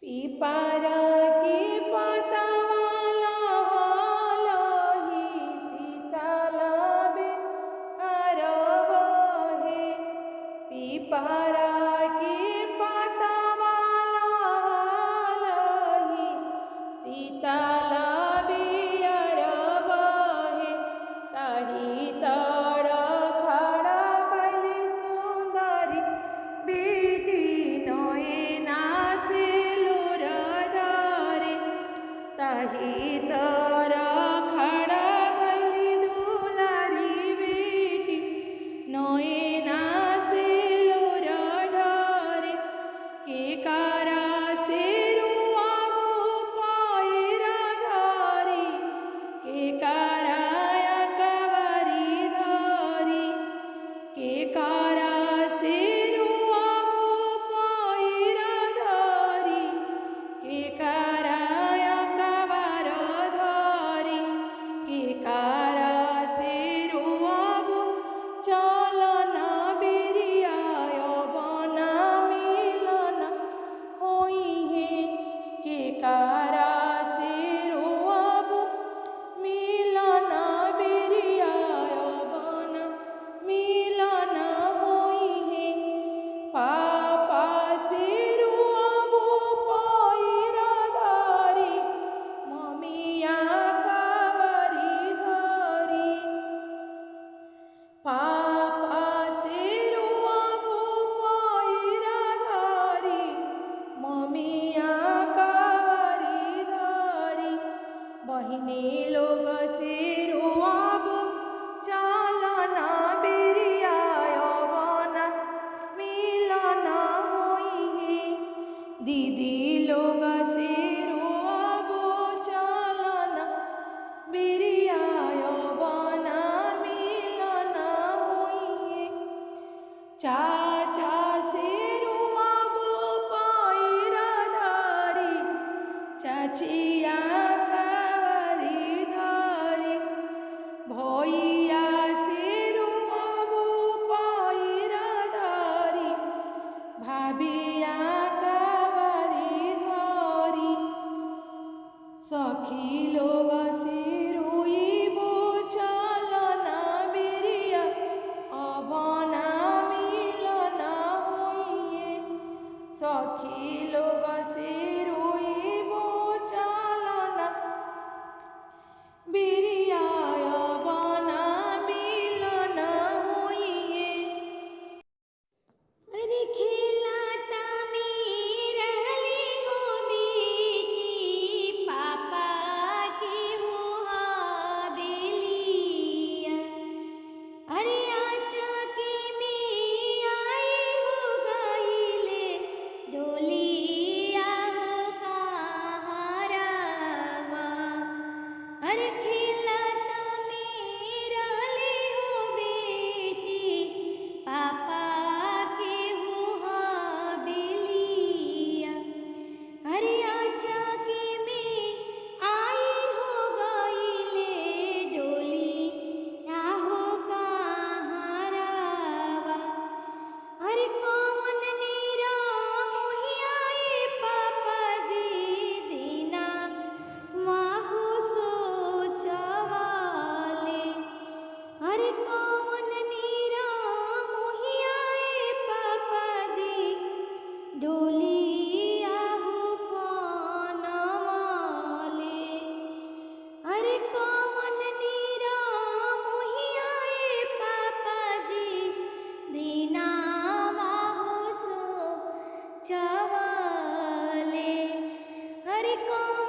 पिपारा के पतवाला लही शीतल बेअर बहे। पिपारा के पतवाला लही शीतल बेअर बहे। तड़ी तर खड़ा भइली सुंदरी बेटी नयना से लोर धरे। तही तर खड़ा भइली दुलारी बेटी नयना से लोर धरे। के करा से रुआबू पैर धरी के करा अकबरी धरी। के करा से रुआबू पैर धरी के करा अकबर धरी। के करा से रुआबू चलन बिरियाय बन मिलन होइहे। के करा से रुआबू मिलन बिरियाय बन मिलन होइहे। पापा से रुआबू पैर धरी ममिया कबरी धरी। पापा से रुआबू पैर धरी ममिया कबरी धरी। बहिनी लोग से रुआबू चलन बिरियाय बन मिलन होइहे। दीदी लोग से रुआबू चलन बिरियाय बन मिलन होइहे। चाचा से रुआबू पैर धरी चाचिया कबरी धरी। भैया से रुआबू पैर धरी भाभिया कबरी धरी। सखी लोग से रुइबू चलन बिरिया बन मिलन होइहे। सखी लोग से रुइबू चलन बिरियाय बन मिलन होइहे। अरे खिलाता में रहली हो बेटी पापा के हो हवेलिया। अरे आचाकी में आई हो गईले डोलिया हो कहारवा। अरे खिलाता में रहली हो बेटी पापा के हो हवेलिया। अरे आचाकी में आई हो गईले डोलिया हो कहारवा। अरे कौन नीरा मोहिया पापा जी दीना वाहु सोचवाले। अरे कौन नीरा मोहिया पापा जी डोलिया हो पनवाले। अरे कौन नीरा मोहिया पापा जी दीना वाहु सोचवाले। अरे कौन